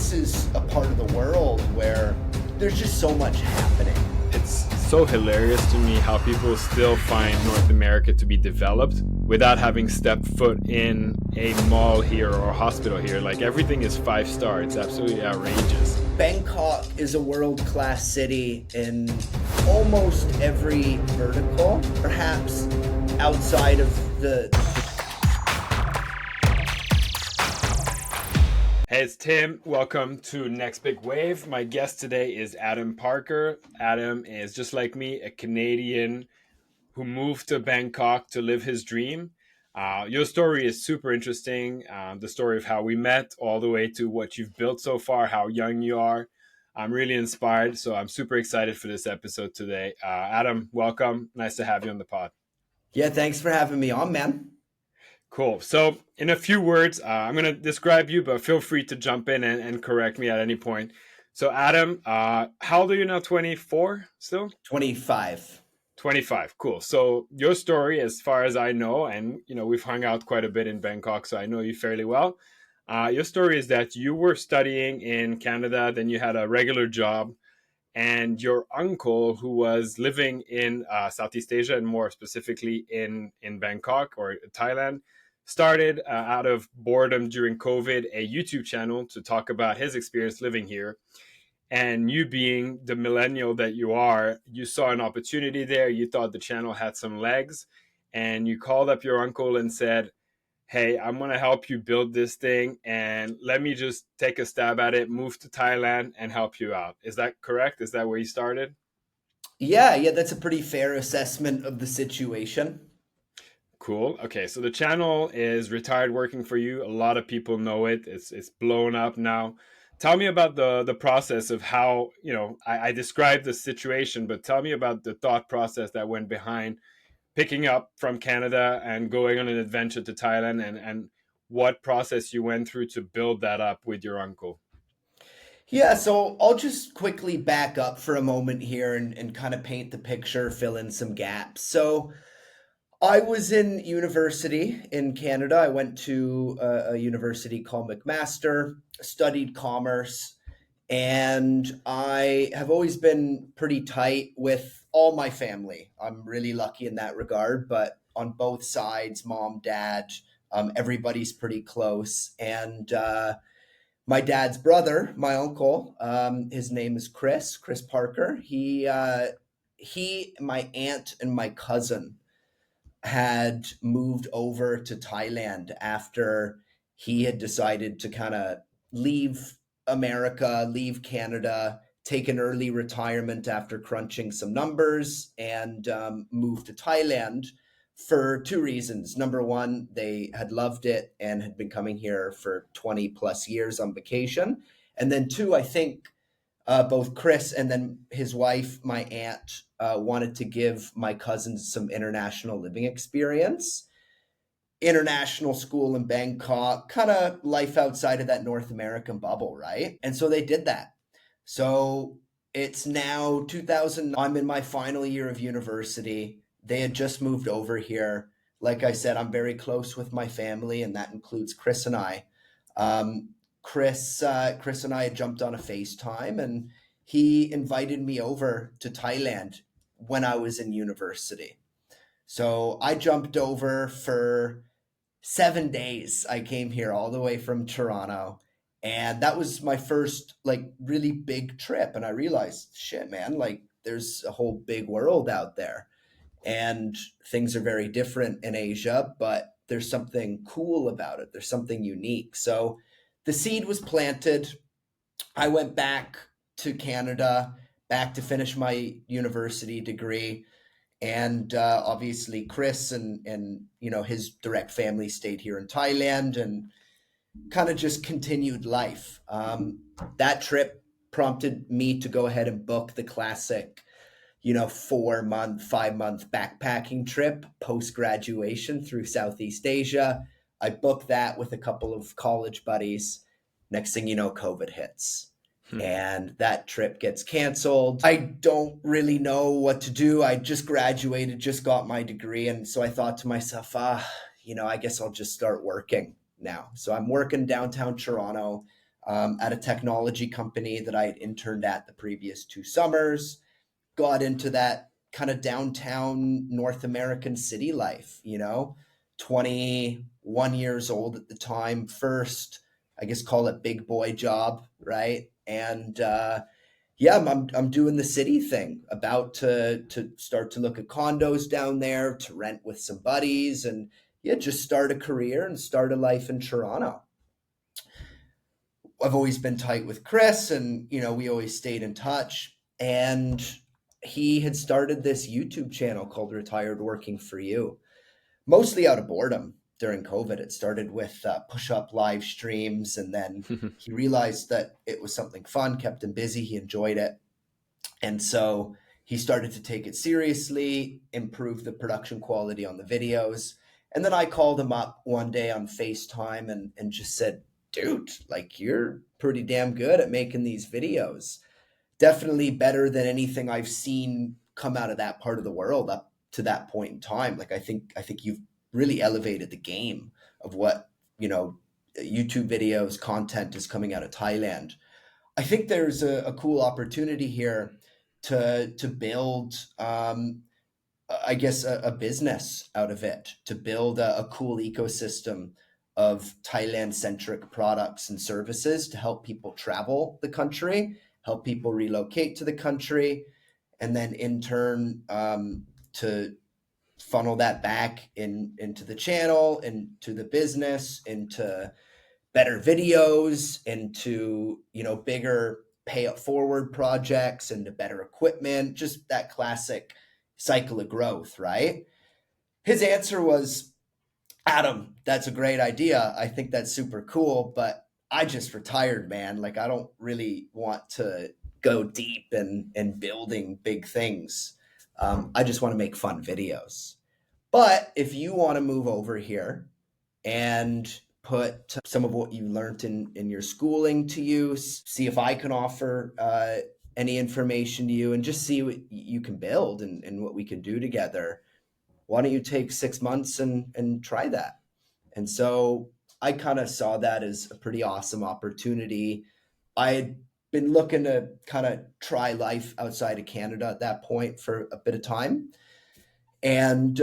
this is a part of the world where there's just so much happening. It's so hilarious to me how people still find North America to be developed without having stepped foot in a mall here or a hospital here. Like everything is 5-star. It's absolutely outrageous. Bangkok is a world-class city in almost every vertical, perhaps outside of the... Hey, it's Tim. Welcome to Next Big Wave. My guest today is Adam Parker. Adam is just like me, a Canadian who moved to Bangkok to live his dream. Your story is super interesting. The story of how we met all the way to what you've built so far, how young you are. I'm really inspired, so I'm super excited for this episode today. Adam, welcome. Nice to have you on the pod. Yeah, thanks for having me on, man. Cool. So in a few words, I'm going to describe you, but feel free to jump in and correct me at any point. So Adam, how old are you now? 24 still? 25. 25. Cool. So your story, as far as I know, and we've hung out quite a bit in Bangkok, so I know you fairly well. Your story is that you were studying in Canada, then you had a regular job, and your uncle, who was living in Southeast Asia, and more specifically in Bangkok or Thailand, started out of boredom during COVID a YouTube channel to talk about his experience living here. And you being the millennial that you are, you saw an opportunity there. You thought the channel had some legs, and you called up your uncle and said, hey, I'm going to help you build this thing, and let me just take a stab at it, move to Thailand and help you out. Is that correct? Is that where you started? Yeah, that's a pretty fair assessment of the situation. Cool. Okay, so the channel is Retired Working for You. A lot of people know it. It's blown up now. Tell me about the process of how, I described the situation, but tell me about the thought process that went behind picking up from Canada and going on an adventure to Thailand, and what process you went through to build that up with your uncle. Yeah, so I'll just quickly back up for a moment here and kind of paint the picture, fill in some gaps. So I was in university in Canada. I went to a university called McMaster, studied commerce, and I have always been pretty tight with all my family. I'm really lucky in that regard, but on both sides, mom, dad, everybody's pretty close. And my dad's brother, my uncle, his name is Chris Parker. My aunt, and my cousin had moved over to Thailand after he had decided to kind of leave America, leave Canada, take an early retirement after crunching some numbers, and move to Thailand for two reasons. Number one, they had loved it and had been coming here for 20 plus years on vacation. And then two, I think both Chris and then his wife, my aunt, wanted to give my cousins some international living experience. International school in Bangkok, kind of life outside of that North American bubble, right? And so they did that. So it's now 2000. I'm in my final year of university. They had just moved over here. Like I said, I'm very close with my family, and that includes Chris and I. Chris and I had jumped on a FaceTime, and he invited me over to Thailand when I was in university. So I jumped over for 7 days. I came here all the way from Toronto, and that was my first like really big trip. And I realized, shit, man, like there's a whole big world out there, and things are very different in Asia, but there's something cool about it. There's something unique. So the seed was planted. I went back to Canada, back to finish my university degree. And obviously Chris and his direct family stayed here in Thailand and kind of just continued life. That trip prompted me to go ahead and book the classic 4-month, 5-month backpacking trip post-graduation through Southeast Asia. I booked that with a couple of college buddies. Next thing you know, COVID hits. And that trip gets canceled. I don't really know what to do. I just graduated, just got my degree. And so I thought to myself, I guess I'll just start working now. So I'm working downtown Toronto. at a technology company that I had interned at the previous 2 summers. Got into that kind of downtown North American city life, 21 years old at the time, first, I guess, call it big boy job, right? And yeah, I'm doing the city thing, about to start to look at condos down there to rent with some buddies, and yeah, just start a career and start a life in Toronto. I've always been tight with Chris, and we always stayed in touch. And he had started this YouTube channel called Retired Working for You, mostly out of boredom during COVID. It started with push-up live streams, and then he realized that it was something fun, kept him busy, he enjoyed it, and so he started to take it seriously, improve the production quality on the videos. And then I called him up one day on FaceTime and just said, dude, like, you're pretty damn good at making these videos. Definitely better than anything I've seen come out of that part of the world up to that point in time. Like, I think you've really elevated the game of what, YouTube videos, content is coming out of Thailand. I think there's a cool opportunity here to build, I guess, a business out of it, to build a cool ecosystem of Thailand centric products and services to help people travel the country, help people relocate to the country, and then in turn, to funnel that back into the channel, into the business, into better videos, into bigger pay it forward projects, into better equipment, just that classic cycle of growth, right? His answer was, Adam, that's a great idea. I think that's super cool, but I just retired, man. Like, I don't really want to go deep in building big things. I just want to make fun videos. But if you want to move over here and put some of what you learned in your schooling to use, see if I can offer any information to you, and just see what you can build, and what we can do together. Why don't you take 6 months and try that? And so I kind of saw that as a pretty awesome opportunity. I had been looking to kind of try life outside of Canada at that point for a bit of time, and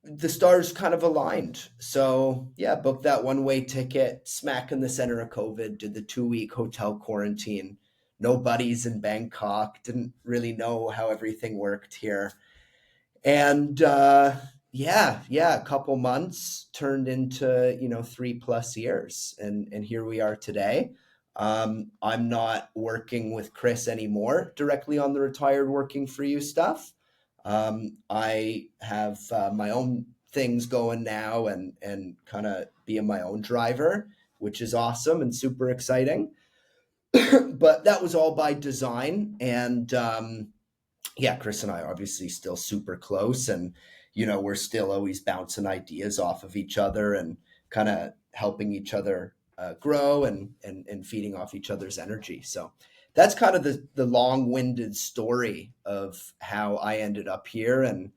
the stars kind of aligned. So yeah, booked that one-way ticket smack in the center of COVID, did the 2-week hotel quarantine. No buddies in Bangkok, didn't really know how everything worked here. And yeah, a couple months turned into 3+ years, and here we are today. I'm not working with Chris anymore directly on the Retired Working for You stuff. I have my own things going now, and kind of being my own driver, which is awesome and super exciting. But that was all by design, and yeah, Chris and I are obviously still super close, and we're still always bouncing ideas off of each other and kind of helping each other grow, and feeding off each other's energy. So that's kind of the long-winded story of how I ended up here, and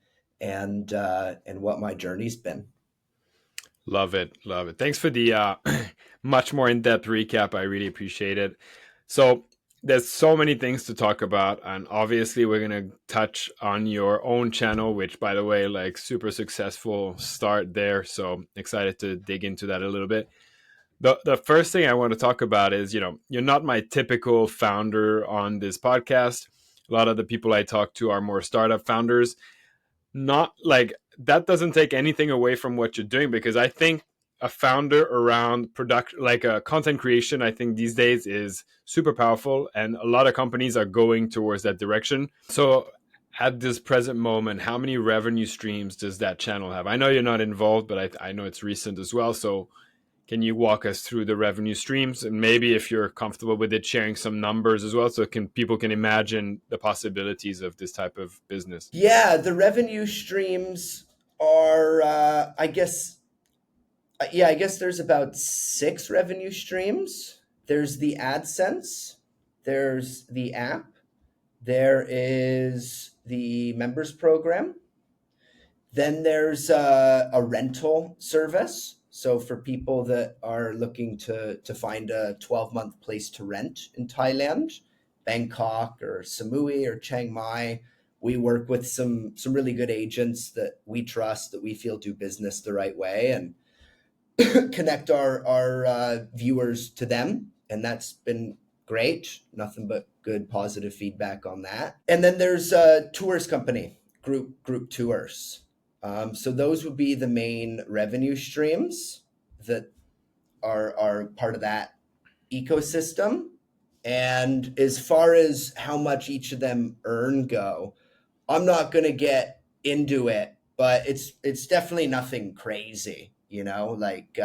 what my journey's been. Love it. Love it. Thanks for the much more in depth recap. I really appreciate it. So, there's so many things to talk about. And obviously, we're going to touch on your own channel, which, by the way, like, super successful start there. So, excited to dig into that a little bit. The first thing I want to talk about is, you're not my typical founder on this podcast. A lot of the people I talk to are more startup founders. Not like that doesn't take anything away from what you're doing, because I think a founder around production, like content creation, I think these days is super powerful, and a lot of companies are going towards that direction. So at this present moment, how many revenue streams does that channel have? I know you're not involved, but I know it's recent as well. So can you walk us through the revenue streams, and maybe, if you're comfortable with it, sharing some numbers as well, so people can imagine the possibilities of this type of business? Yeah, the revenue streams are, I guess there's about 6 revenue streams. There's the AdSense, there's the app, there is the members program, then there's a rental service, So for people that are looking to find a 12-month place to rent in Thailand, Bangkok or Samui or Chiang Mai, we work with some really good agents that we trust, that we feel do business the right way, and connect our viewers to them, and that's been great. Nothing but good positive feedback on that. And then there's a tours company, group tours. So those would be the main revenue streams that are part of that ecosystem. And as far as how much each of them earn go, I'm not going to get into it, but it's definitely nothing crazy, you know, like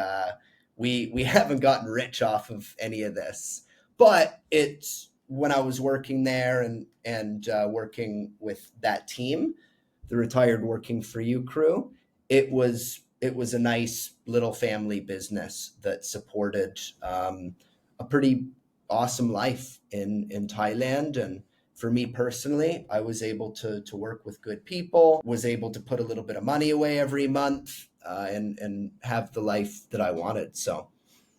we haven't gotten rich off of any of this. But it's when I was working there and working with that team, the Retired Working for You crew, it was a nice little family business that supported a pretty awesome life in Thailand. And for me personally, I was able to work with good people, was able to put a little bit of money away every month, and have the life that I wanted. So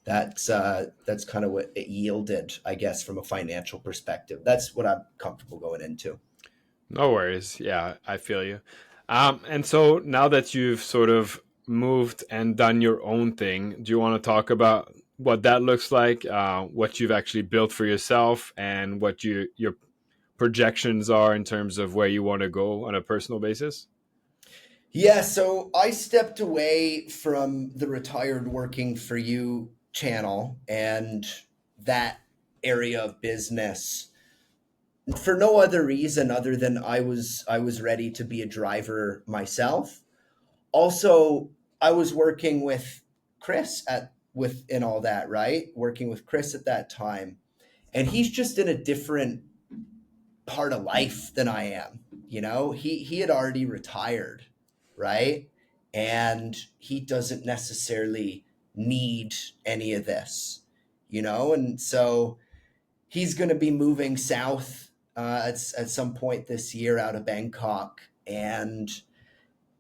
that's kind of what it yielded, I guess, from a financial perspective. That's what I'm comfortable going into. No worries. Yeah, I feel you. And so now that you've sort of moved and done your own thing, do you want to talk about what that looks like, what you've actually built for yourself, and what your projections are in terms of where you want to go on a personal basis? Yeah, so I stepped away from the Retired Working for You channel and that area of business for no other reason other than I was ready to be a driver myself. Also, I was working with Chris at within all that, right? Working with Chris at that time. And he's just in a different part of life than I am. You know, he had already retired, right? And he doesn't necessarily need any of this, you know? And so he's going to be moving south at some point this year out of Bangkok. And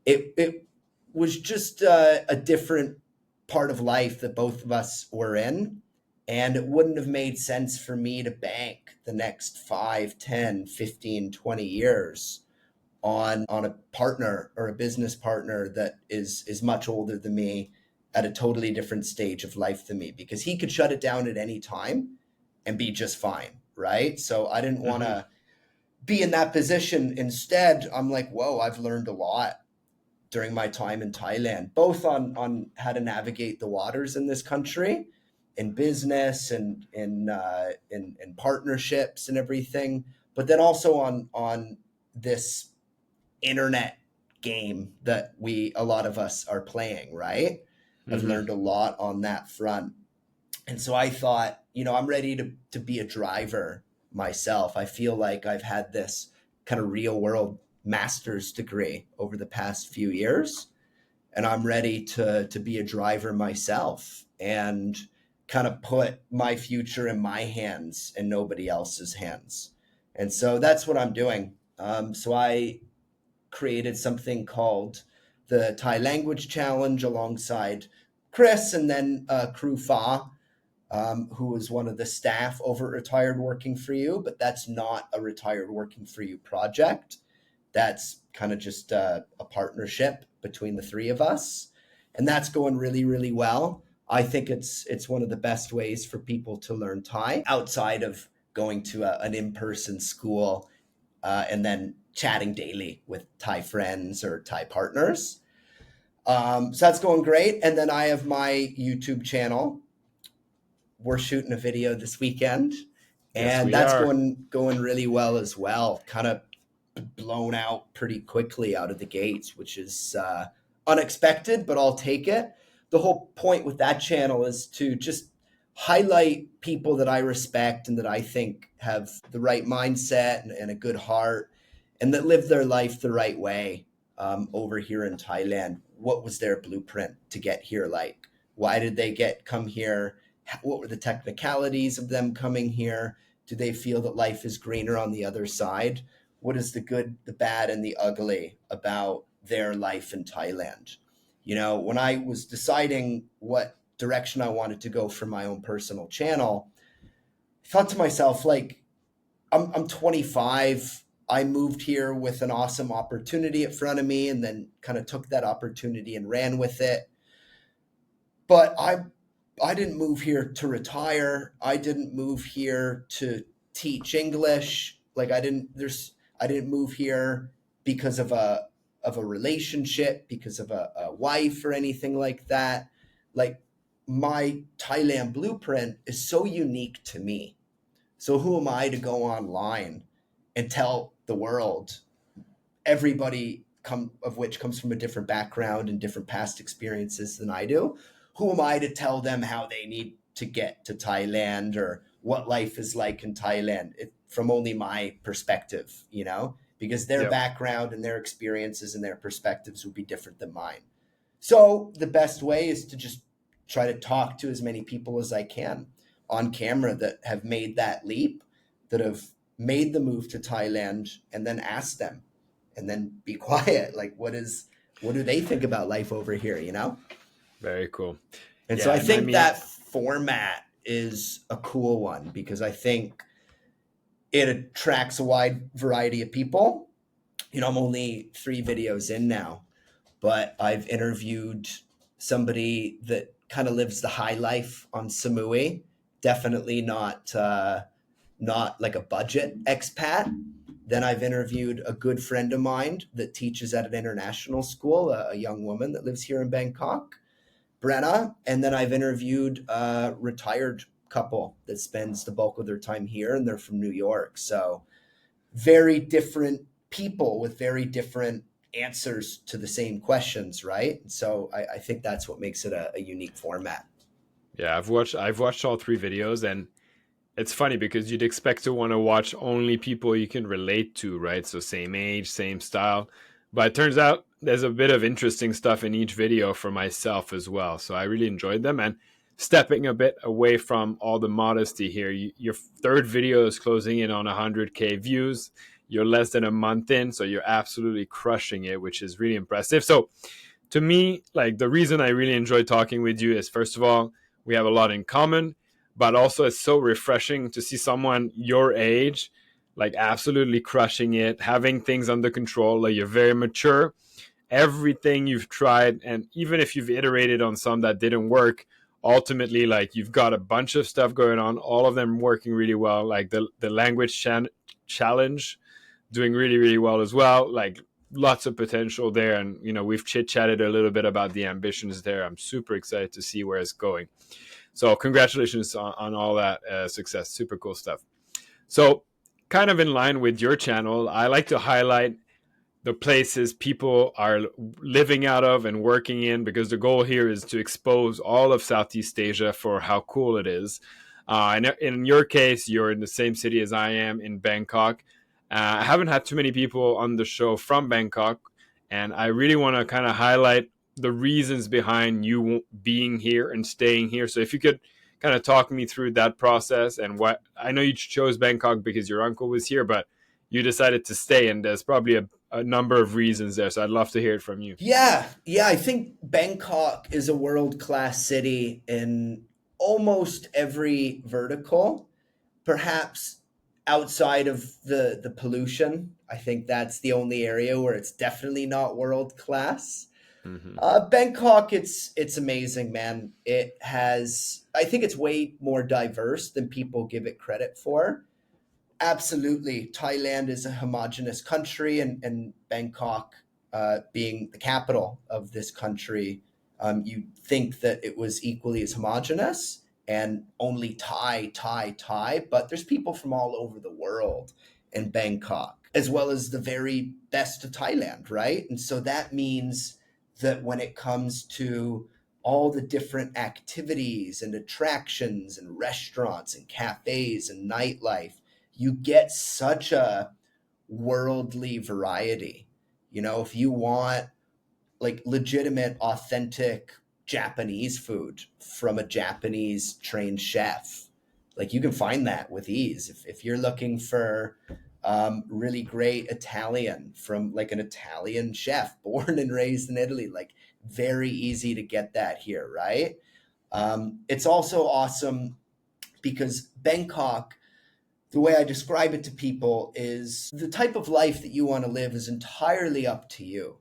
it was just a different part of life that both of us were in. And it wouldn't have made sense for me to bank the next 5, 10, 15, 20 years on a partner or a business partner that is much older than me at a totally different stage of life than me, because he could shut it down at any time and be just fine, right? So I didn't want Hmm. to be in that position. Instead, I'm like, whoa, I've learned a lot during my time in Thailand, both on how to navigate the waters in this country, in business and in partnerships and everything, but then also on this internet game that we a lot of us are playing. Right, I've Hmm. learned a lot on that front, and so I thought, I'm ready to be a driver myself. I feel like I've had this kind of real world master's degree over the past few years, and I'm ready to be a driver myself and kind of put my future in my hands and nobody else's hands. And so that's what I'm doing. So I created something called the Thai Language Challenge alongside Chris, and then Crew Fa, who was one of the staff over at Retired Working for You, but that's not a Retired Working for You project. That's kind of just a partnership between the three of us, and that's going really, really well. I think it's one of the best ways for people to learn Thai outside of going to an in-person school and then chatting daily with Thai friends or Thai partners. So that's going great. And then I have my YouTube channel. We're shooting a video this weekend, Yes, and we that's are. going really well as well. Kind of blown out pretty quickly out of the gates, which is unexpected, but I'll take it. The whole point with that channel is to just highlight people that I respect and that I think have the right mindset and a good heart, and that live their life the right way over here in Thailand. What was their blueprint to get here like? Why did they come here? What were the technicalities of them coming here? Do they feel that life is greener on the other side? What is the good, the bad, and the ugly about their life in Thailand? When I was deciding what direction I wanted to go for my own personal channel, I thought to myself, like, I'm 25. I moved here with an awesome opportunity in front of me and then kind of took that opportunity and ran with it. But I didn't move here to retire. I didn't move here to teach English. Like I didn't move here because of a relationship, because of a wife or anything like that. Like my Thailand blueprint is so unique to me. So who am I to go online and tell the world, everybody of which comes from a different background and different past experiences than I do? Who am I to tell them how they need to get to Thailand or what life is like in Thailand from only my perspective, because their Yep. background and their experiences and their perspectives would be different than mine. So the best way is to just try to talk to as many people as I can on camera that have made that leap, that have made the move to Thailand, and then ask them and then be quiet. Like, what do they think about life over here? Very cool. And so Yeah, I and I think mean, that format is a cool one because I think it attracts a wide variety of people. I'm only 3 videos in now, but I've interviewed somebody that kind of lives the high life on Samui. Definitely not like a budget expat. Then I've interviewed a good friend of mine that teaches at an international school, a young woman that lives here in Bangkok, Brenna. And then I've interviewed a retired couple that spends the bulk of their time here, and they're from New York. So very different people with very different answers to the same questions, right? So I think that's what makes it a unique format. yeah, I've watched all 3 videos, and it's funny because you'd expect to want to watch only people you can relate to, right? So same age, same style. But it turns out there's a bit of interesting stuff in each video for myself as well. So I really enjoyed them. And stepping a bit away from all the modesty here, your third video is closing in on 100K views. You're less than a month in, so you're absolutely crushing it, which is really impressive. So to me, like the reason I really enjoy talking with you is, first of all, we have a lot in common, but also it's so refreshing to see someone your age like absolutely crushing it, having things under control. Like you're very mature. Everything you've tried, and even if you've iterated on some that didn't work, ultimately like you've got a bunch of stuff going on, all of them working really well. Like the language challenge doing really really well as well. Like lots of potential there, and we've chit chatted a little bit about the ambitions there. I'm super excited to see where it's going. So congratulations on all that success. Super cool stuff. So kind of in line with your channel, I like to highlight the places people are living out of and working in, because the goal here is to expose all of Southeast Asia for how cool it is. And in your case, you're in the same city as I am, in Bangkok. I haven't had too many people on the show from Bangkok, and I really want to kind of highlight the reasons behind you being here and staying here. So if you could kind of talk me through that process, and what I know you chose Bangkok because your uncle was here, but you decided to stay, and there's probably a number of reasons there. So I'd love to hear it from you. Yeah. I think Bangkok is a world class city in almost every vertical. Perhaps outside of the pollution, I think that's the only area where it's definitely not world class. Mm-hmm. Bangkok, it's amazing, man. I think it's way more diverse than people give it credit for. Absolutely, Thailand is a homogenous country, and Bangkok, being the capital of this country, you think that it was equally as homogenous and only Thai, but there's people from all over the world in Bangkok, as well as the very best of Thailand, right? And so that means that when it comes to all the different activities and attractions and restaurants and cafes and nightlife, you get such a worldly variety. If you want like legitimate, authentic Japanese food from a Japanese trained chef, like you can find that with ease. If you're looking for really great Italian from like an Italian chef born and raised in Italy, like very easy to get that here, right? It's also awesome because Bangkok, the way I describe it to people is the type of life that you want to live is entirely up to you.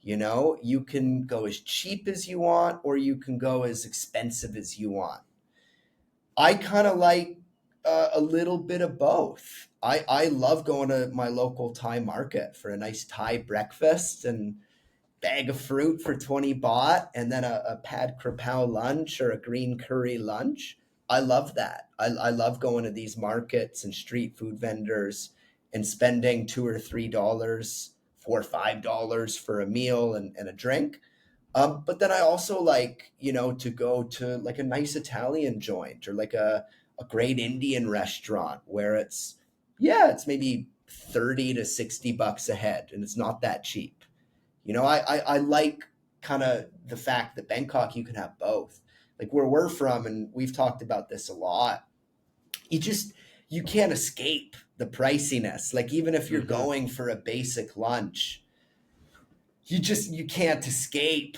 You know, you can go as cheap as you want or you can go as expensive as you want. I kind of like a little bit of both. I love going to my local Thai market for a nice Thai breakfast and bag of fruit for 20 baht and then a pad krapao lunch or a green curry lunch. I love that. I love going to these markets and street food vendors and spending $2 or $3, $4 or $5 for a meal and a drink. But then I also like, to go to like a nice Italian joint or like a great Indian restaurant where it's maybe 30 to 60 bucks a head and it's not that cheap. I like kind of the fact that Bangkok, you can have both. Like where we're from, and we've talked about this a lot, you just, you can't escape the priciness. Like even if you're Hmm. going for a basic lunch, you can't escape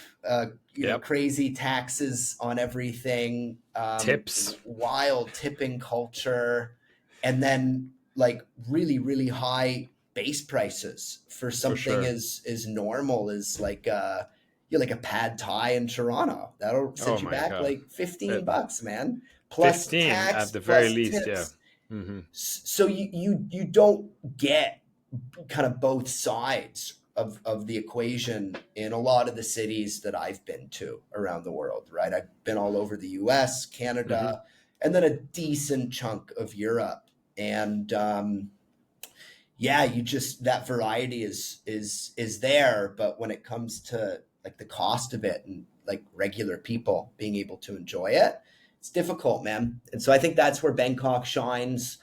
Yep. crazy taxes on everything, Tips wild tipping culture, and then like really really high base prices for for something sure. as normal as like like a pad thai in Toronto. That'll Oh set you my back god. like 15 That bucks, man, plus 15 tax at the very plus least, yeah. tips. Hmm. So you don't get kind of both sides of the equation in a lot of the cities that I've been to around the world, right? I've been all over the US, Hmm. Canada, and then a decent chunk of Europe. And yeah, you just, that variety is there, but when it comes to like the cost of it and like regular people being able to enjoy it, it's difficult, man. And so I think that's where Bangkok shines.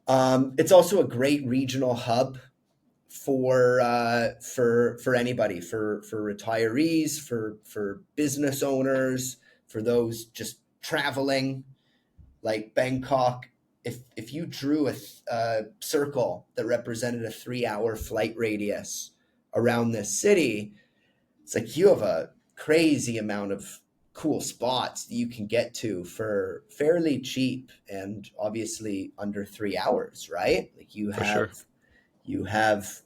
It's also a great regional hub for anybody, for retirees, for business owners, for those just traveling. Like Bangkok, if you drew a circle that represented a 3 hour flight radius around this city, it's like you have a crazy amount of cool spots that you can get to for fairly cheap and obviously under 3 hours, right? Like you For have sure. you have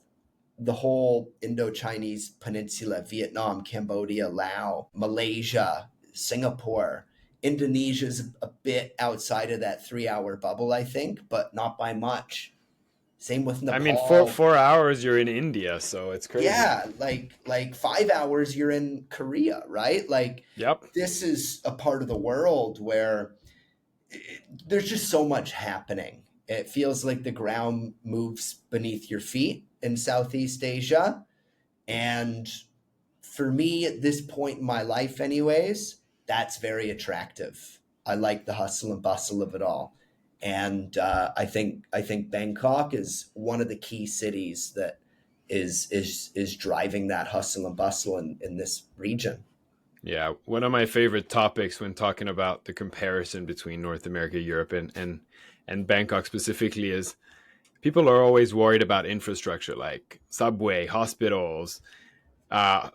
the whole Indo-Chinese peninsula, Vietnam, Cambodia, Laos, Malaysia, Singapore. Indonesia's a bit outside of that 3 hour bubble, I think, but not by much. Same with I mean, for Nepal. 4 hours you're in India, so it's crazy. Yeah, like 5 hours you're in Korea, right? Like Yep. this is a part of the world where there's just so much happening. It feels like the ground moves beneath your feet in Southeast Asia. And for me, at this point in my life, anyways, that's very attractive. I like the hustle and bustle of it all. And I think Bangkok is one of the key cities that is driving that hustle and bustle in this region. Yeah, one of my favorite topics when talking about the comparison between North America, Europe, and Bangkok specifically is people are always worried about infrastructure like subway, hospitals,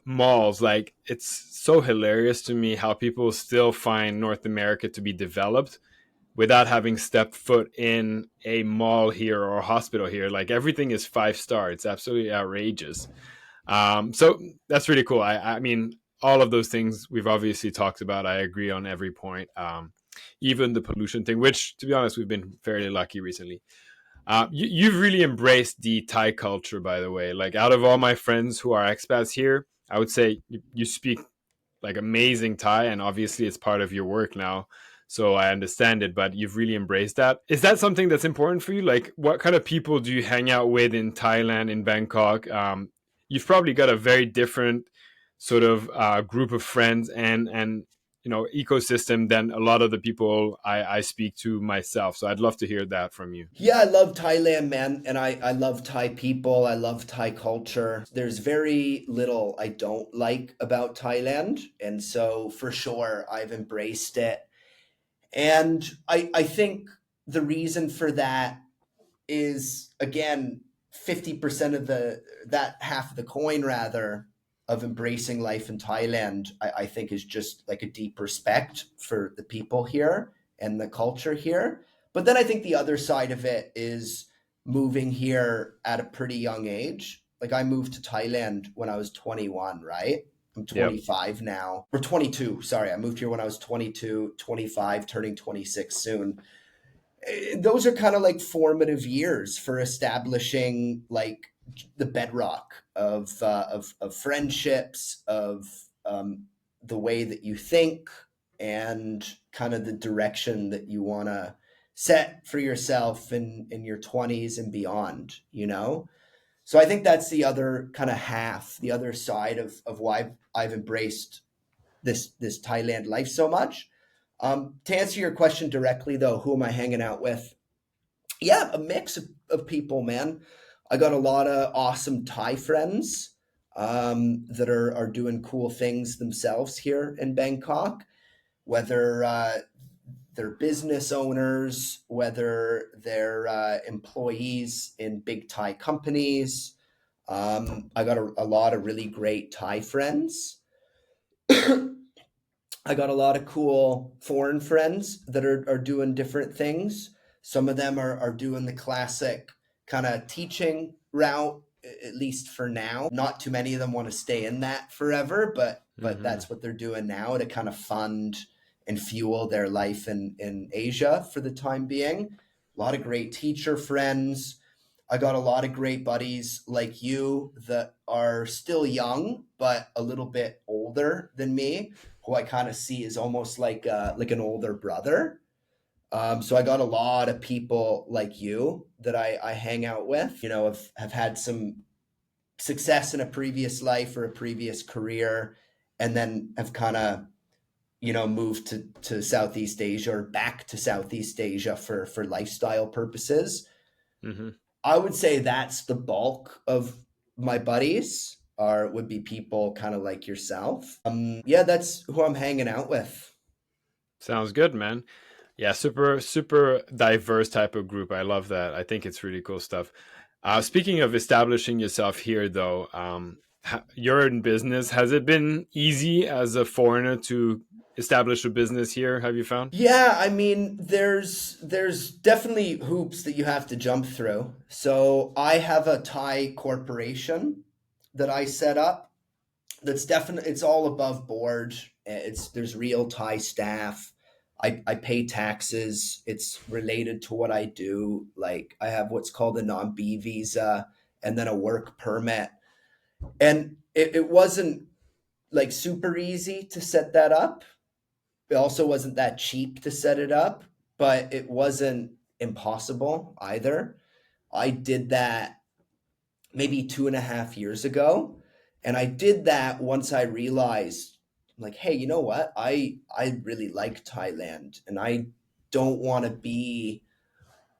malls. Like it's so hilarious to me how people still find North America to be developed without having stepped foot in a mall here or a hospital here. Like everything is 5 star. It's absolutely outrageous. So that's really cool. I mean, all of those things we've obviously talked about. I agree on every point. Even the pollution thing, which to be honest, we've been fairly lucky recently. You've really embraced the Thai culture, by the way. Like out of all my friends who are expats here, I would say you speak like amazing Thai, and obviously it's part of your work now. So I understand it, but you've really embraced that. Is that something that's important for you? Like, what kind of people do you hang out with in Thailand, in Bangkok? You've probably got a very different sort of group of friends and ecosystem than a lot of the people I speak to myself. So I'd love to hear that from you. Yeah, I love Thailand, man, and I love Thai people. I love Thai culture. There's very little I don't like about Thailand, and so for sure I've embraced it. And I think the reason for that is again 50% of the that half of the coin rather. of embracing life in Thailand, I think is just like a deep respect for the people here and the culture here. But then I think the other side of it is moving here at a pretty young age. Like I moved to Thailand when I was 21, right? I'm Yep. 25 now, or 22. Sorry, I moved here when I was 22, 25, turning 26 soon. Those are kind of like formative years for establishing like the bedrock of friendships, of the way that you think, and kind of the direction that you want to set for yourself in your 20s and beyond, you know? So I think that's the other kind of half, the other side of why I've embraced this Thailand life so much. To answer your question directly, though, who am I hanging out with? Yeah, a mix of people, man. I got a lot of awesome Thai friends that are doing cool things themselves here in Bangkok, whether they're business owners, whether they're employees in big Thai companies. I got a lot of really great Thai friends. I got a lot of cool foreign friends that are doing different things. Some of them are doing the classic kind of teaching route, at least for now. Not too many of them want to stay in that forever, but Hmm. that's what they're doing now to kind of fund and fuel their life in Asia for the time being. A lot of great teacher friends. I got a lot of great buddies like you that are still young, but a little bit older than me, who I kind of see as almost like an older brother. So I got a lot of people like you that I hang out with. You know, have had some success in a previous life or a previous career, and then have kind of moved to Southeast Asia or back to Southeast Asia for lifestyle purposes. Hmm. I would say that's the bulk of my buddies are would be people kind of like yourself. Yeah, that's who I'm hanging out with. Sounds good, man. Yeah, super diverse type of group. I love that. I think it's really cool stuff. Speaking of establishing yourself here, though, you're in business. Has it been easy as a foreigner to establish a business here? Have you found? Yeah, I mean, there's definitely hoops that you have to jump through. So I have a Thai corporation that I set up. That's definitely it's all above board. It's there's real Thai staff. I pay taxes. It's related to what I do. Like I have what's called a non-B visa and then a work permit. And it wasn't like super easy to set that up. It also wasn't that cheap to set it up, but it wasn't impossible either. I did that maybe 2.5 years ago. And I did that once I realized, like, hey, you know what? I really like Thailand and I don't want to be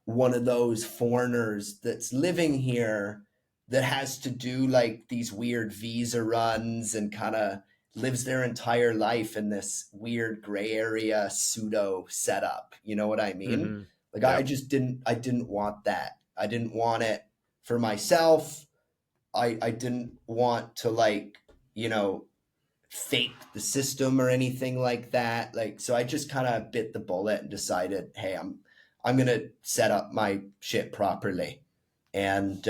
one of those foreigners that's living here that has to do like these weird visa runs and kind of lives their entire life in this weird gray area pseudo setup. You know what I mean? Hmm. Like I Yep. just didn't want that. I didn't want it for myself. I didn't want to like, you know, fake the system or anything like that. Like so I just kind of bit the bullet and decided, hey, I'm gonna set up my shit properly. And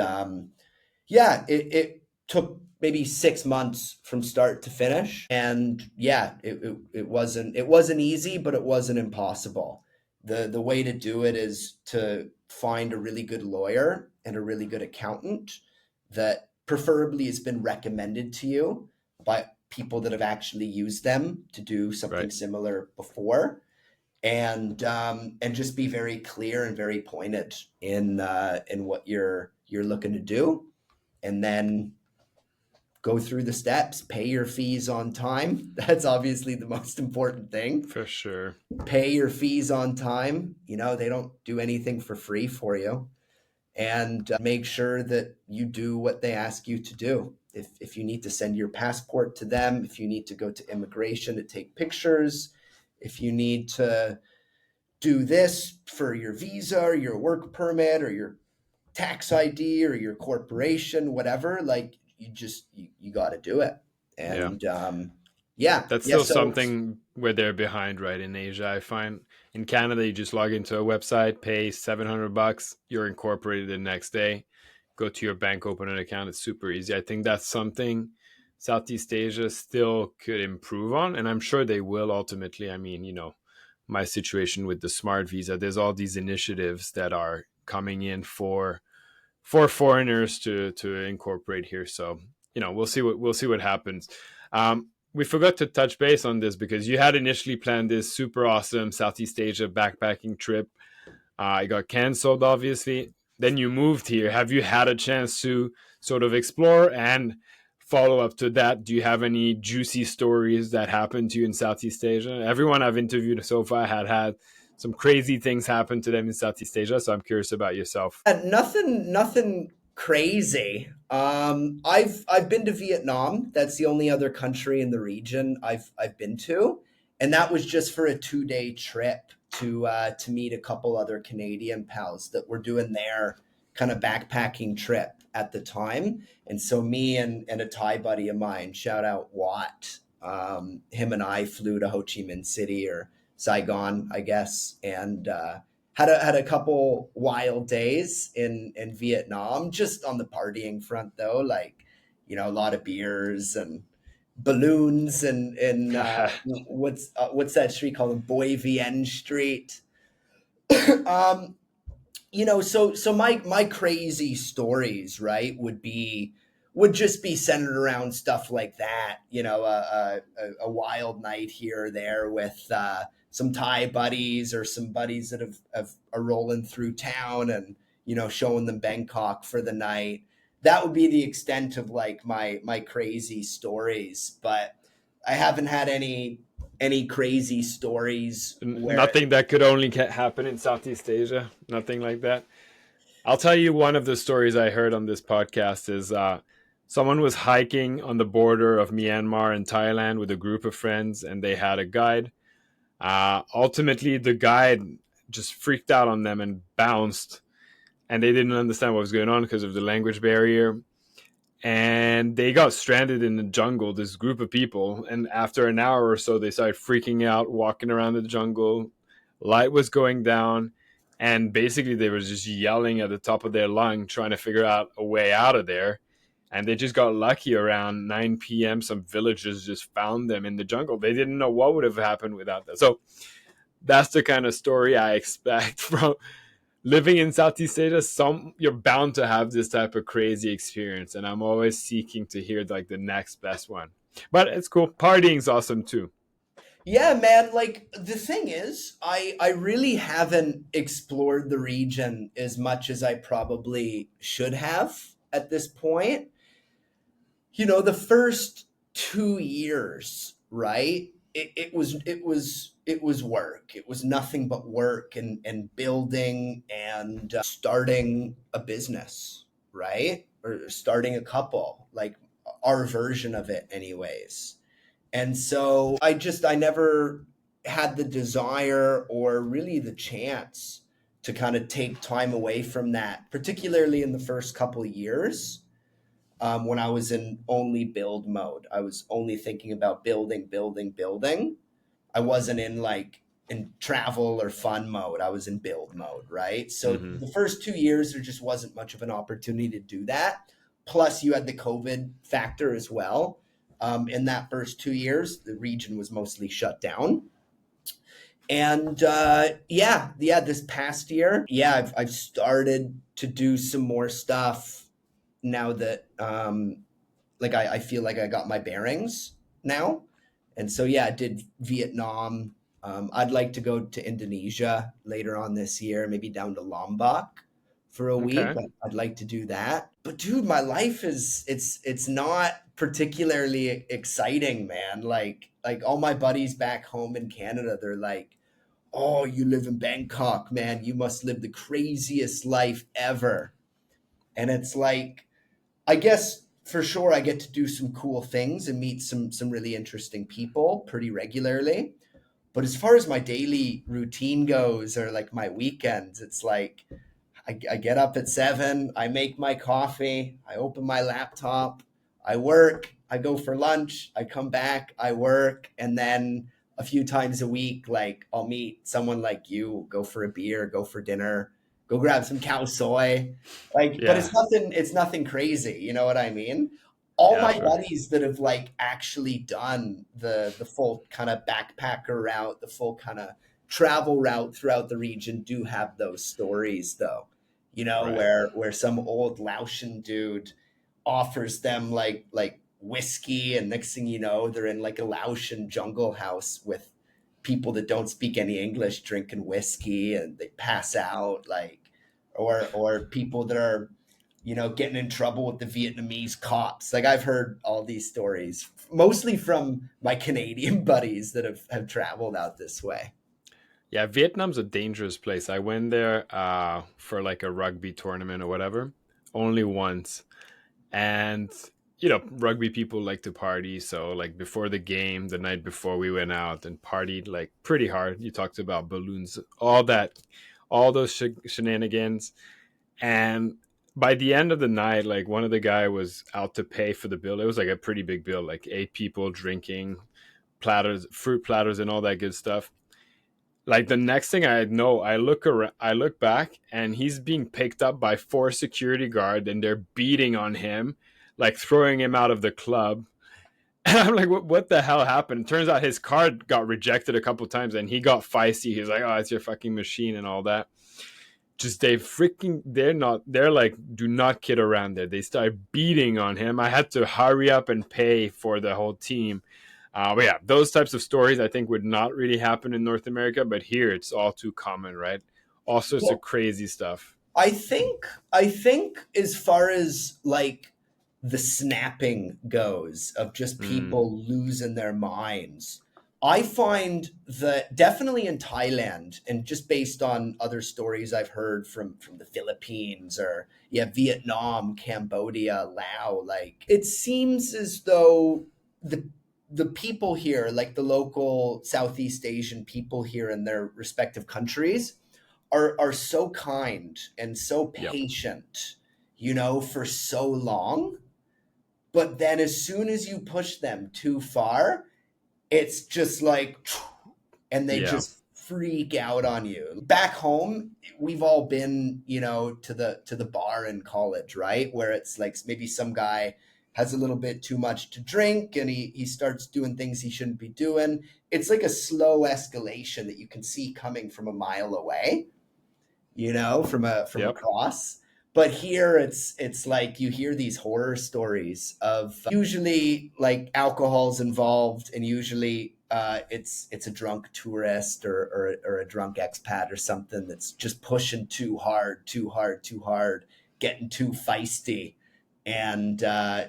yeah, it took maybe 6 months from start to finish. And yeah, it wasn't easy, but it wasn't impossible. The way to do it is to find a really good lawyer and a really good accountant that preferably has been recommended to you by people that have actually used them to do something Right. similar before, and just be very clear and very pointed in what you're looking to do, and then go through the steps, pay your fees on time. That's obviously the most important thing. For sure. Pay your fees on time. You know, they don't do anything for free for you. And make sure that you do what they ask you to do. If you need to send your passport to them, if you need to go to immigration to take pictures, if you need to do this for your visa or your work permit or your tax ID or your corporation, whatever, like you got to do it. Yeah. And yeah, That's yeah. still So something where they're behind, right? In Asia, I find in Canada, you just log into a website, pay $700, you're incorporated the next day, go to your bank, open an account. It's super easy. I think that's something Southeast Asia still could improve on, and I'm sure they will ultimately. I mean, my situation with the smart visa, there's all these initiatives that are coming in for foreigners to incorporate here. So we'll see what happens. We forgot to touch base on this because you had initially planned this super awesome Southeast Asia backpacking trip. It got canceled, obviously. Then you moved here. Have you had a chance to sort of explore and follow up to that? Do you have any juicy stories that happened to you in Southeast Asia? Everyone I've interviewed so far had some crazy things happen to them in Southeast Asia. So I'm curious about yourself. nothing crazy. I've been to Vietnam. That's the only other country in the region I've been to, and that was just for a 2 day trip to meet a couple other Canadian pals that were doing their kind of backpacking trip at the time. And so me and a Thai buddy of mine, shout out Watt, him and I flew to Ho Chi Minh City, or Saigon, I guess, and had a couple wild days in Vietnam, just on the partying front though, like a lot of beers and balloons and what's that street called, Boy Vien Street. um, so my crazy stories, right, would just be centered around stuff like that. A wild night here or there with some Thai buddies, or some buddies that are rolling through town, and showing them Bangkok for the night. That would be the extent of like my crazy stories, but I haven't had any crazy stories where. Nothing that could only happen in Southeast Asia. Nothing like that. I'll tell you one of the stories I heard on this podcast is someone was hiking on the border of Myanmar and Thailand with a group of friends, and they had a guide. Ultimately, the guide just freaked out on them and bounced, and they didn't understand what was going on because of the language barrier. And they got stranded in the jungle, this group of people. And after an hour or so, they started freaking out, walking around the jungle. Light was going down. And basically, they were just yelling at the top of their lung, trying to figure out a way out of there. And they just got lucky around 9 p.m. Some villagers just found them in the jungle. They didn't know what would have happened without that. So that's the kind of story I expect from living in Southeast Asia. You're bound to have this type of crazy experience, and I'm always seeking to hear like the next best one. But it's cool. Partying's awesome too. Yeah, man, like the thing is, I really haven't explored the region as much as I probably should have at this point. The first 2 years, right? It was work. It was nothing but work, and building and starting a business, right? Or starting a couple, like our version of it anyways. And so I never had the desire or really the chance to kind of take time away from that, particularly in the first couple of years, when I was in only build mode. I was only thinking about building, building, building. I wasn't in travel or fun mode. I was in build mode, right? So Mm-hmm. the first 2 years, there just wasn't much of an opportunity to do that. Plus, you had the COVID factor as well. In that first 2 years, the region was mostly shut down. And yeah, this past year, yeah, I've started to do some more stuff now that like I feel like I got my bearings now. And so yeah, I did Vietnam. I'd like to go to Indonesia later on this year, maybe down to Lombok for a week. Okay. I'd like to do that. But dude, my life it's not particularly exciting, man. Like all my buddies back home in Canada, they're like, "Oh, you live in Bangkok, man. You must live the craziest life ever." And it's like, I guess for sure I get to do some cool things and meet some really interesting people pretty regularly. But as far as my daily routine goes, or like my weekends, it's like I get up at 7, I make my coffee, I open my laptop, I work, I go for lunch, I come back, I work, and then a few times a week, like I'll meet someone like you, go for a beer, go for dinner, go grab some cow soy. Like, but Yeah. it's nothing crazy, you know what I mean? All Yeah. my Fair. buddies that have like actually done the full kind of backpacker route, the full kind of travel route throughout the region do have those stories though. You know, Right. where some old Laotian dude offers them like whiskey, and next thing you know they're in like a Laotian jungle house with people that don't speak any English drinking whiskey and they pass out, like, or people that are, you know, getting in trouble with the Vietnamese cops. Like, I've heard all these stories mostly from my Canadian buddies that have traveled out this way. Yeah, Vietnam's a dangerous place. I went there for like a rugby tournament or whatever, only once. And rugby people like to party, so like before the game, the night before, we went out and partied like pretty hard. You talked about balloons, all that, all those shenanigans. And by the end of the night, like one of the guy was out to pay for the bill. It was like a pretty big bill, like 8 people drinking, platters, fruit platters, and all that good stuff. Like the next thing I know, I look back, and he's being picked up by 4 security guard, and they're beating on him, like throwing him out of the club. And I'm like, what the hell happened? Turns out his card got rejected a couple times, and he got feisty. He's like, oh, it's your fucking machine and all that. Just they're like, do not kid around there. They start beating on him. I had to hurry up and pay for the whole team. But yeah, those types of stories I think would not really happen in North America, but here it's all too common, right? All sorts of Well, crazy stuff. I think as far as like the snapping goes of just Mm, people losing their minds, I find that definitely in Thailand, and just based on other stories I've heard from the Philippines, or yeah, Vietnam, Cambodia, Laos, like it seems as though the the people here, like the local Southeast Asian people here in their respective countries, are so kind and so yep. patient, you know, for so long. But then as soon as you push them too far, it's just like, and they Yeah. just freak out on you. Back home, we've all been, you know, to the bar in college, right? Where it's like maybe some guy has a little bit too much to drink and he starts doing things he shouldn't be doing. It's like a slow escalation that you can see coming from a mile away, you know, from Yep. across. But here it's like you hear these horror stories of usually like alcohol's involved, and usually it's a drunk tourist or a drunk expat or something that's just pushing too hard, too hard, too hard, getting too feisty and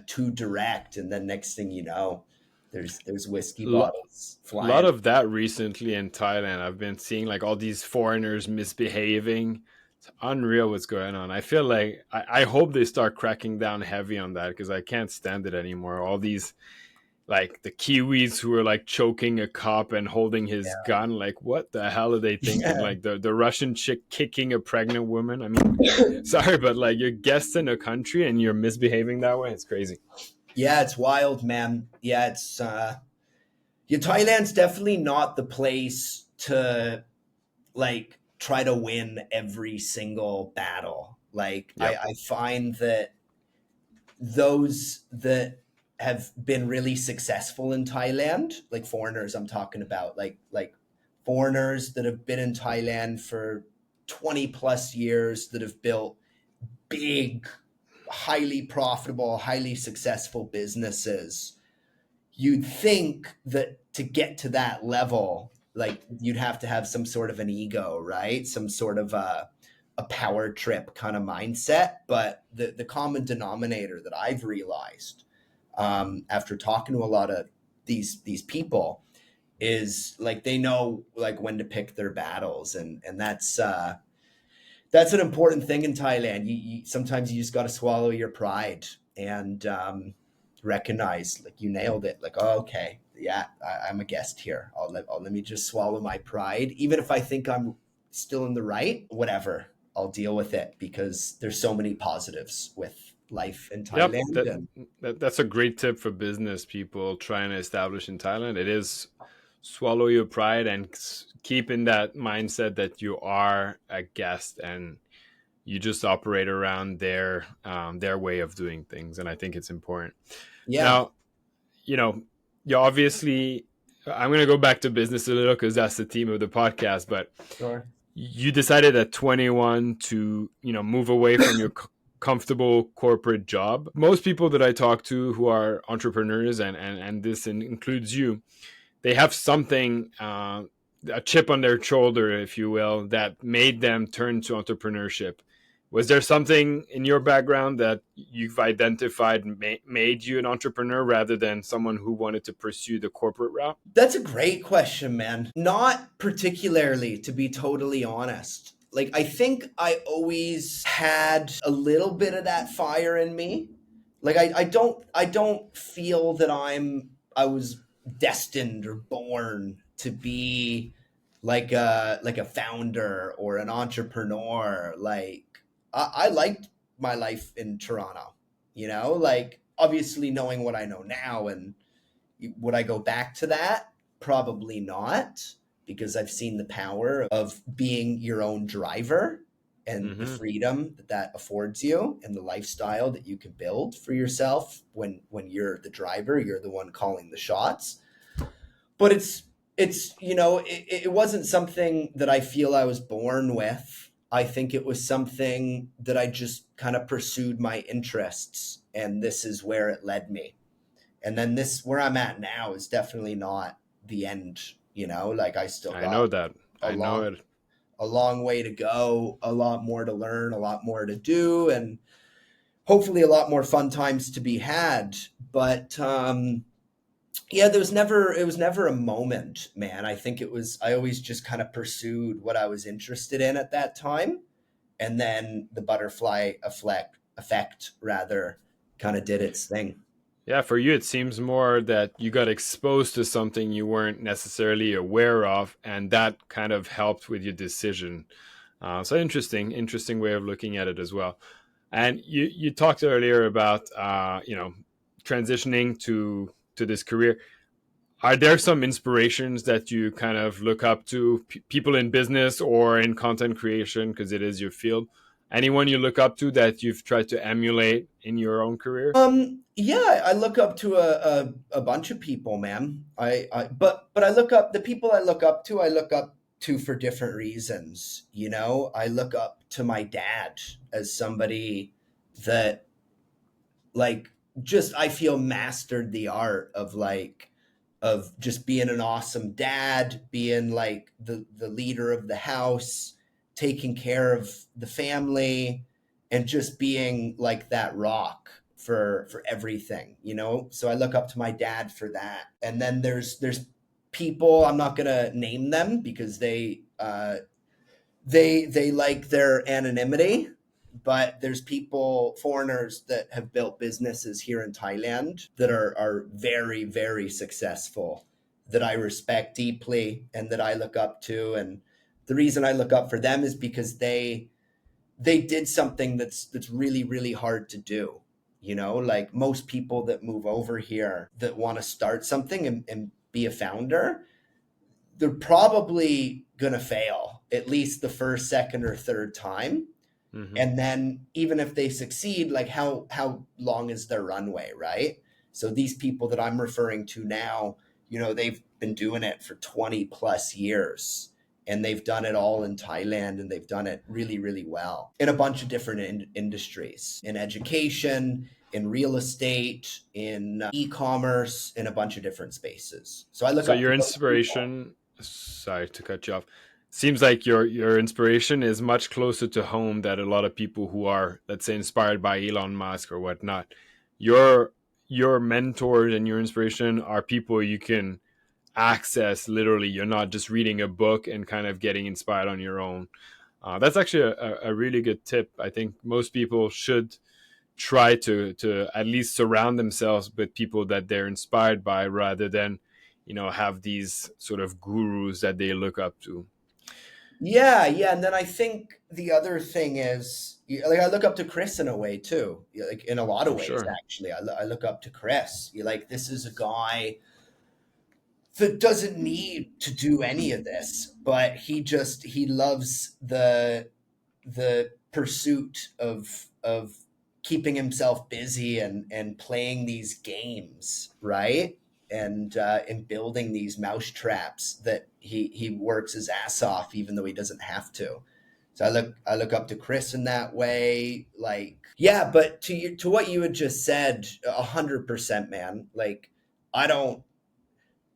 too direct, and then next thing you know, there's whiskey Lo- bottles a lot flying. of that recently in Thailand. I've been seeing like all these foreigners misbehaving. It's unreal what's going on. I feel like I hope they start cracking down heavy on that, because I can't stand it anymore. All these, like the Kiwis who are like choking a cop and holding his gun. Like, what the hell are they thinking? Yeah. Like the Russian chick kicking a pregnant woman. I mean, sorry, but like you're guests in a country and you're misbehaving that way. It's crazy. Yeah, it's wild, man. Yeah, it's yeah, Thailand's definitely not the place to like try to win every single battle. Like Yep. I find that those that have been really successful in Thailand, like foreigners I'm talking about, like foreigners that have been in Thailand for 20 plus years that have built big, highly profitable, highly successful businesses. You'd think that to get to that level, like you'd have to have some sort of an ego, right? Some sort of a power trip kind of mindset. But the common denominator that I've realized after talking to a lot of these people is like they know like when to pick their battles, and that's an important thing in Thailand. You sometimes you just got to swallow your pride and recognize like you nailed it. Like, oh, okay, yeah, I'm a guest here. Let me just swallow my pride, even if I think I'm still in the right. Whatever, I'll deal with it because there's so many positives life in Yep, Thailand. And that's a great tip for business people trying to establish in Thailand. It is swallow your pride and keep in that mindset that you are a guest and you just operate around their way of doing things. And I think it's important. yeah, Now, you know, you obviously. I'm going to go back to business a little because that's the theme of the podcast. But sure. you decided at 21 to move away from your comfortable corporate job. Most people that I talk to who are entrepreneurs, and this includes you, they have something, a chip on their shoulder, if you will, that made them turn to entrepreneurship. Was there something in your background that you've identified made you an entrepreneur rather than someone who wanted to pursue the corporate route? That's a great question, man. Not particularly, to be totally honest. Like, I think I always had a little bit of that fire in me. Like, I don't feel that I was destined or born to be like a founder or an entrepreneur. Like, I liked my life in Toronto, like obviously knowing what I know now. And would I go back to that? Probably not, because I've seen the power of being your own driver and the Mm-hmm. freedom that that affords you and the lifestyle that you can build for yourself when you're the driver, you're the one calling the shots. But it wasn't something that I feel I was born with. I think it was something that I just kind of pursued my interests, and this is where it led me. And then this where I'm at now is definitely not the end. Like I still I know got that. a I know long it. a long way to go, a lot more to learn, a lot more to do, and hopefully a lot more fun times to be had. But yeah, it was never a moment, man. I think I always just kind of pursued what I was interested in at that time, and then the butterfly effect rather kind of did its thing. Yeah, for you, it seems more that you got exposed to something you weren't necessarily aware of, and that kind of helped with your decision. So interesting way of looking at it as well. And you talked earlier about transitioning to this career. Are there some inspirations that you kind of look up to, people in business or in content creation, because it is your field? Anyone you look up to that you've tried to emulate in your own career? Yeah, I look up to a bunch of people, man. But I look up the people I look up to. I look up to for different reasons. I look up to my dad as somebody that, like, just I feel mastered the art of just being an awesome dad, being like the leader of the house, taking care of the family, and just being like that rock for everything. So I look up to my dad for that. And then there's people, I'm not gonna name them because they like their anonymity, but there's people, foreigners, that have built businesses here in Thailand that are very, very successful, that I respect deeply and that I look up to. And the reason I look up for them is because they did something that's really, really hard to do. Like most people that move over here that want to start something and be a founder, they're probably going to fail at least the first, second, or third time. Hmm. And then even if they succeed, like how long is their runway, right? So these people that I'm referring to now, they've been doing it for 20 plus years, and they've done it all in Thailand, and they've done it really, really well in a bunch of different industries, in education, in real estate, in e-commerce, in a bunch of different spaces. So I look So up to your those people. inspiration, sorry to cut you off, seems like your inspiration is much closer to home than a lot of people who are, let's say, inspired by Elon Musk or whatnot. Your your mentors and your inspiration are people you can access literally. You're not just reading a book and kind of getting inspired on your own. That's actually a really good tip. I think most people should try to at least surround themselves with people that they're inspired by rather than have these sort of gurus that they look up to. Yeah, yeah, and then I think the other thing is, like, I look up to Chris in a way too. Like, in a lot of I'm ways, sure. actually, I look up to Chris. You like, this is a guy that doesn't need to do any of this, but he loves the pursuit of keeping himself busy and playing these games, right? And building these mouse traps that he works his ass off, even though he doesn't have to. So I look up to Chris in that way. Like, yeah, but to what you had just said, 100%, man. Like, I don't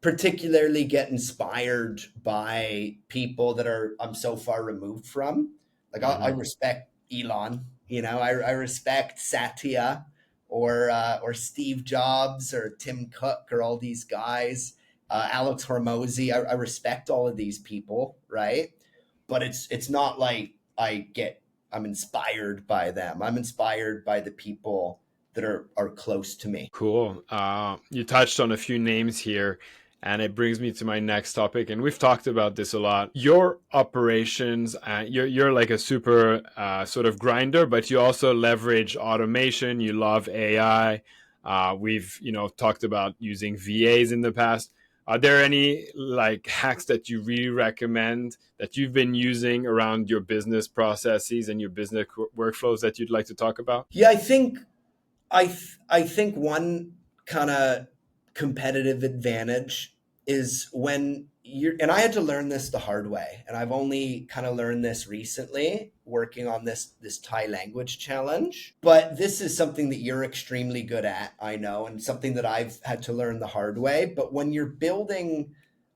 particularly get inspired by people that I'm so far removed from. Like, I Hmm. respect Elon, I respect Satya or Steve Jobs or Tim Cook or all these guys, Alex Hormozy. I respect all of these people, right? But it's not like I'm inspired by them. I'm inspired by the people that are close to me. Cool. You touched on a few names here, and it brings me to my next topic. And we've talked about this a lot. Your operations, you're like a super sort of grinder, but you also leverage automation. You love AI. We've talked about using VAs in the past. Are there any like hacks that you really recommend that you've been using around your business processes and your business workflows that you'd like to talk about? Yeah, I think one kind of competitive advantage is when you're, and I had to learn this the hard way, and I've only kind of learned this recently working on this Thai language challenge. But this is something that you're extremely good at, I know, and something that I've had to learn the hard way. But when you're building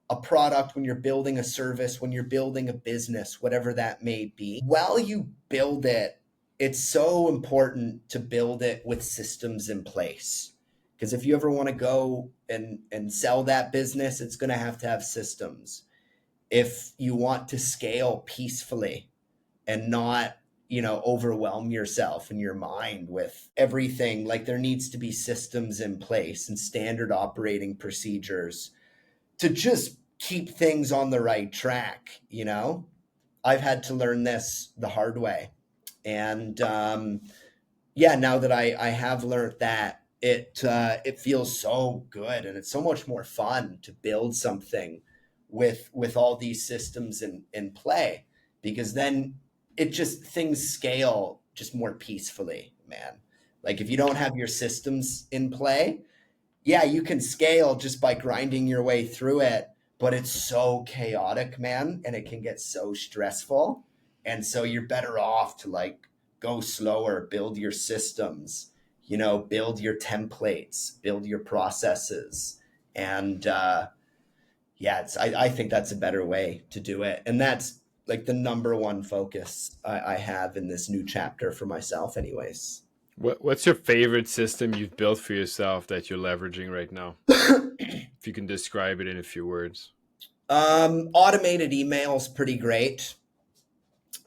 a product, when you're building a service, when you're building a business, whatever that may be, while you build it, it's so important to build it with systems in place. Because if you ever want to go and sell that business, it's going to have systems. If you want to scale peacefully and not, overwhelm yourself and your mind with everything, like, there needs to be systems in place and standard operating procedures to just keep things on the right track. I've had to learn this the hard way. And yeah, now that I have learned that, it feels so good, and it's so much more fun to build something with all these systems in play, because then it just things scale just more peacefully, man. Like, if you don't have your systems in play, yeah, you can scale just by grinding your way through it, but it's so chaotic, man, and it can get so stressful. And so you're better off to, like, go slower, build your systems, build your templates, build your processes. And yeah, I think that's a better way to do it. And that's like the number one focus I have in this new chapter for myself, anyways. What's your favorite system you've built for yourself that you're leveraging right now? If you can describe it in a few words. Automated emails, pretty great.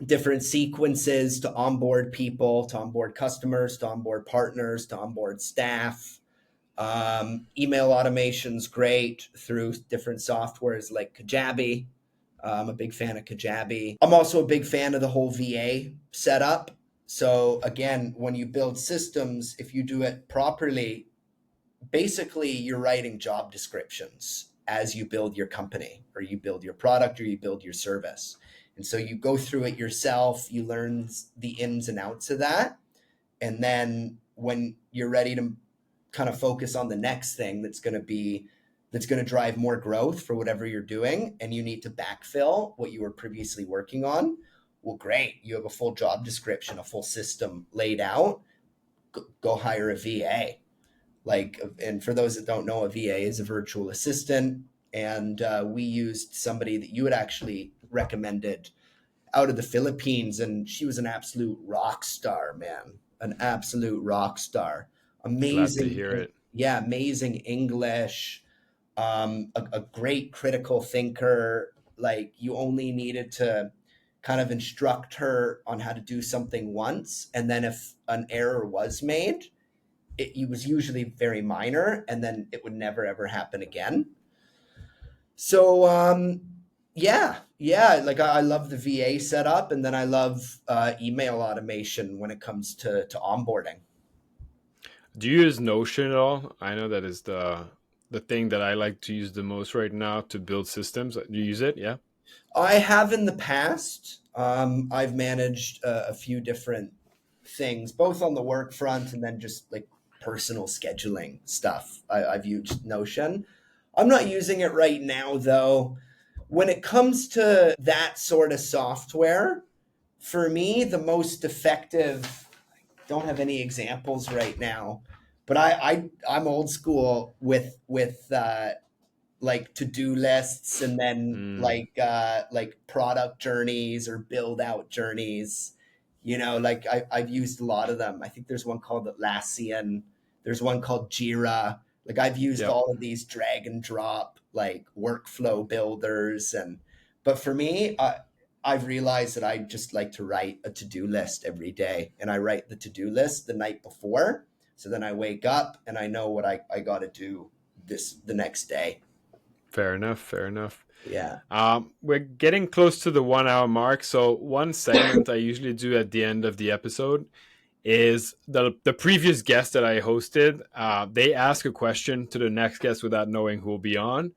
Different sequences to onboard people, to onboard customers, to onboard partners, to onboard staff. Email automation's great through different softwares like Kajabi. I'm a big fan of Kajabi. I'm also a big fan of the whole VA setup. So again, when you build systems, if you do it properly, basically you're writing job descriptions as you build your company or you build your product or you build your service. And so you go through it yourself, you learn the ins and outs of that. And then when you're ready to kind of focus on the next thing that's going to drive more growth for whatever you're doing, and you need to backfill what you were previously working on, well, great, you have a full job description, a full system laid out. Go hire a VA. Like, and for those that don't know, a VA is a virtual assistant. And we used somebody that you had actually recommended out of the Philippines, and she was an absolute rock star, man. An absolute rock star. Glad to Amazing, hear it. yeah, amazing English. A great critical thinker. Like, you only needed to kind of instruct her on how to do something once, and then if an error was made, it was usually very minor, and then it would never ever happen again. So Yeah, yeah. Like I love the VA setup, and then I love email automation when it comes to onboarding. Do you use Notion at all? I know that is the thing that I like to use the most right now to build systems. Do you use it? Yeah. I have in the past. I've managed a few different things, both on the work front and then just like personal scheduling stuff. I've used Notion. I'm not using it right now, though. When it comes to that sort of software, for me, the most effective, don't have any examples right now, but I'm old school with like to-do lists, and then Mm, like product journeys or build out journeys. Like I've used a lot of them. I think there's one called Atlassian, there's one called Jira. Like I've used yep. all of these drag and drop like workflow builders. And but for me, I've realized that I just like to write a to-do list every day, and I write the to-do list the night before, so then I wake up and I know what I got to do this the next day. Fair enough. Fair enough. Yeah. We're getting close to the 1 hour mark. So one segment I usually do at the end of the episode is the previous guest that I hosted. They ask a question to the next guest without knowing who will be on.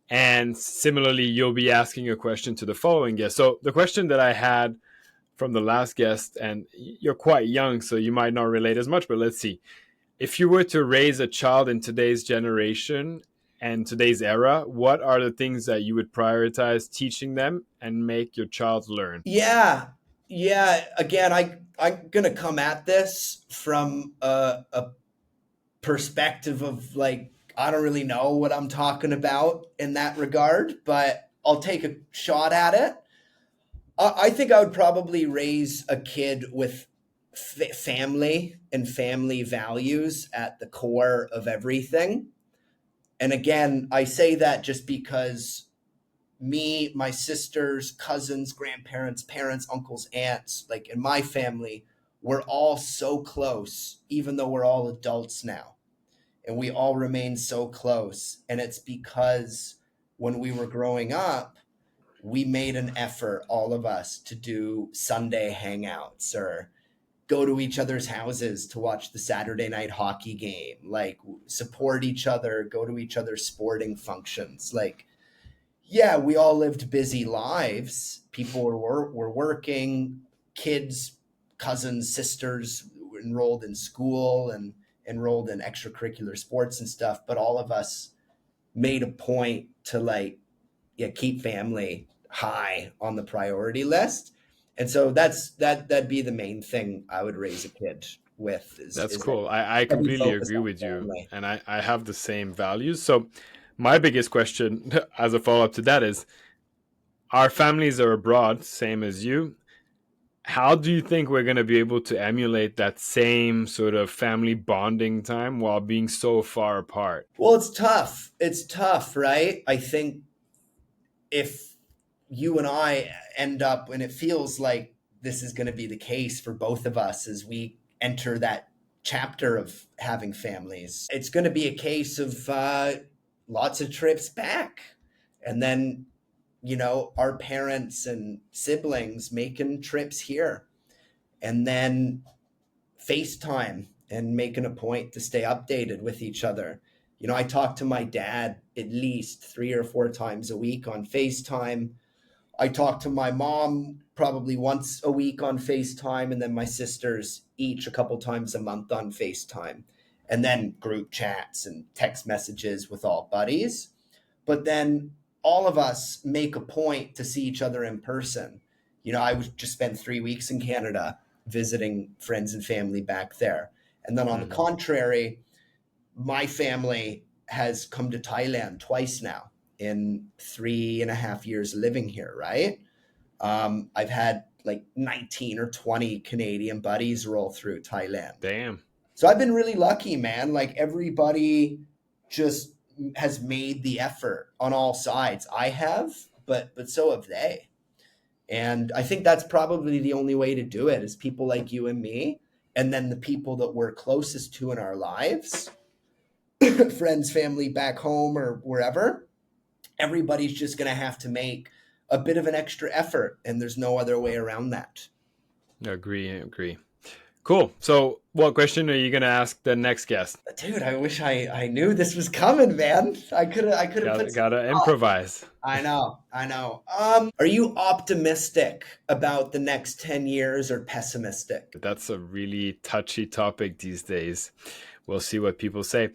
And similarly, you'll be asking a question to the following guest. So the question that I had from the last guest, and you're quite young, so you might not relate as much, but let's see. If you were to raise a child in today's generation and today's era, what are the things that you would prioritize teaching them and make your child learn? Yeah. Yeah. Again, I'm gonna come at this from a perspective of like I don't really know what I'm talking about in that regard, but I'll take a shot at it. I think I would probably raise a kid with family and family values at the core of everything. And again, I say that just because me, my sisters, cousins, grandparents, parents, uncles, aunts, like in my family, we're all so close, even though we're all adults now. And we all remain so close. And it's because when we were growing up, we made an effort, all of us, to do Sunday hangouts or go to each other's houses to watch the Saturday night hockey game, like support each other, go to each other's sporting functions. Like, yeah, we all lived busy lives. People were working, kids, cousins, sisters enrolled in school and enrolled in extracurricular sports and stuff. But all of us made a point to like, yeah, keep family high on the priority list. And so that'd be the main thing I would raise a kid with That's is a cool. I heavy completely focus agree on with you. family. And I have the same values. So, my biggest question as a follow up to that is our families are abroad, same as you. How do you think we're going to be able to emulate that same sort of family bonding time while being so far apart? Well, it's tough. It's tough, right? I think if you and I end up, and it feels like this is going to be the case for both of us as we enter that chapter of having families, it's going to be a case of lots of trips back. And then, our parents and siblings making trips here. And then FaceTime and making a point to stay updated with each other. I talk to my dad at least 3 or 4 times a week on FaceTime. I talk to my mom probably once a week on FaceTime, and then my sisters each a couple times a month on FaceTime. And then group chats and text messages with all buddies. But then all of us make a point to see each other in person. I was just spent 3 weeks in Canada visiting friends and family back there. And then on the Hmm. contrary, my family has come to Thailand twice now in 3.5 years living here, right? I've had like 19 or 20 Canadian buddies roll through Thailand. Damn. So I've been really lucky, man. Like everybody just has made the effort on all sides. I have, but so have they. And I think that's probably the only way to do it is people like you and me, and then the people that we're closest to in our lives, friends, family back home or wherever. Everybody's just going to have to make a bit of an extra effort, and there's no other way around that. Agree. Cool. So, what question are you going to ask the next guest? Dude, I wish I knew this was coming, man. I could have put some Gotta thought. improvise. I know. Are you optimistic about the next 10 years or pessimistic? That's a really touchy topic these days. We'll see what people say.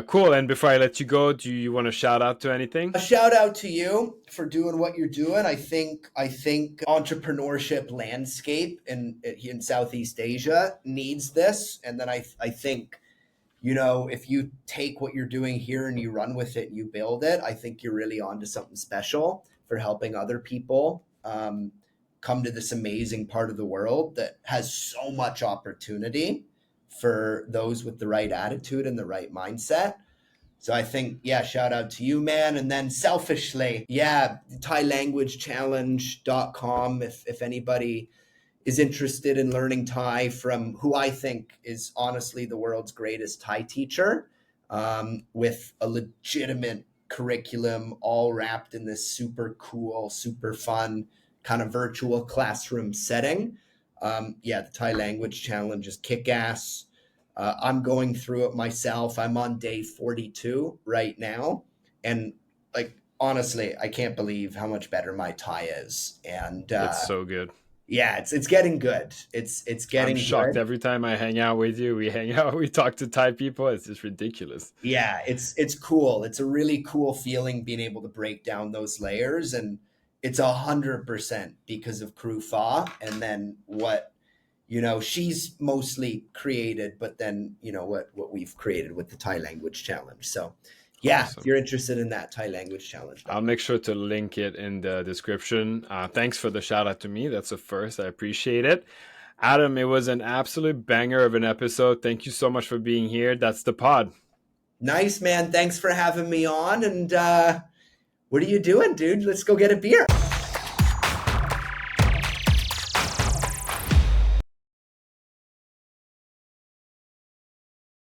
Cool. And before I let you go, do you want to shout out to anything? A shout out to you for doing what you're doing. I think entrepreneurship landscape in Southeast Asia needs this, and then I think, if you take what you're doing here and you run with it and you build it, I think you're really onto something special for helping other people come to this amazing part of the world that has so much opportunity for those with the right attitude and the right mindset. So I think, yeah, shout out to you, man. And then selfishly, yeah, thailanguagechallenge.com. If anybody is interested in learning Thai from who I think is honestly the world's greatest Thai teacher, with a legitimate curriculum all wrapped in this super cool, super fun kind of virtual classroom setting. Yeah, the Thai Language Challenge is kick ass. I'm going through it myself. I'm on day 42 right now. And like, honestly, I can't believe how much better my Thai is. And It's so good. yeah, it's getting good. It's I'm getting shocked good. every time I hang out with you. We hang out, we talk to Thai people. It's just ridiculous. Yeah, it's cool. It's a really cool feeling being able to break down those layers, and it's 100% because of Crew Fa, and then what she's mostly created, but then what we've created with the Thai Language Challenge. So yeah, if Awesome. you're interested in that, Thai Language Challenge. I'll make sure to link it in the description. Thanks for the shout out to me. That's a first. I appreciate it. Adam, it was an absolute banger of an episode. Thank you so much for being here. That's the pod. Nice, man. Thanks for having me on. And what are you doing, dude? Let's go get a beer.